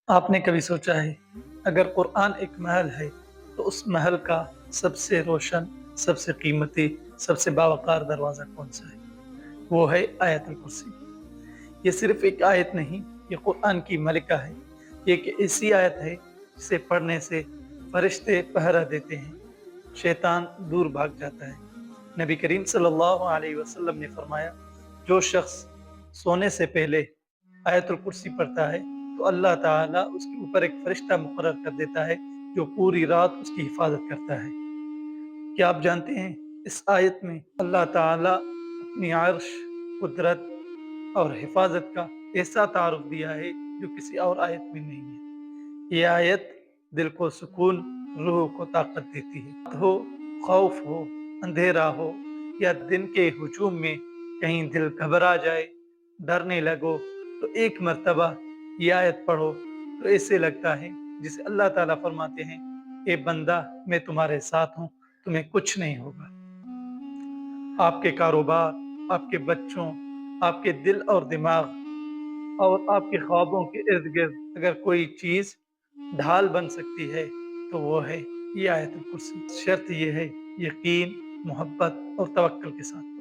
आपने कभी सोचा है अगर कुरान एक महल है तो उस महल का सबसे रोशन, सबसे कीमती, सबसे बावकार दरवाज़ा कौन सा है? वो है आयतुल कुर्सी। ये सिर्फ एक आयत नहीं, ये कुरान की मलिका है। ये एक ऐसी आयत है जिसे पढ़ने से फरिश्ते पहरा देते हैं, शैतान दूर भाग जाता है। नबी करीम सल्लल्लाहु अलैहि वसल्लम ने फरमाया, जो शख्स सोने से पहले आयतुल कुर्सी पढ़ता है तो अल्लाह ताला उसके ऊपर एक फरिश्ता मुकर्रर कर देता है जो पूरी रात उसकी हिफाजत करता है। क्या आप जानते हैं इस आयत में अल्लाह ताला अपनी अर्श, कुदरत और हिफाजत का ऐसा तारुफ दिया है जो किसी और आयत में नहीं है। ये आयत दिल को सुकून, रूह को ताकत देती है। हो खौफ हो, अंधेरा हो या दिन के हुजूम में कहीं दिल घबरा जाए, डरने लगो तो एक मर्तबा ये आयत पढ़ो तो ऐसे लगता है जिसे अल्लाह ताला फरमाते हैं, ए बंदा मैं तुम्हारे साथ हूँ, तुम्हें कुछ नहीं होगा। आपके कारोबार, आपके बच्चों, आपके दिल और दिमाग और आपके ख्वाबों के इर्द गिर्द अगर कोई चीज ढाल बन सकती है तो वो है ये आयतुल कुर्सी। शर्त ये है यकीन, मोहब्बत और तवक्कुल के साथ।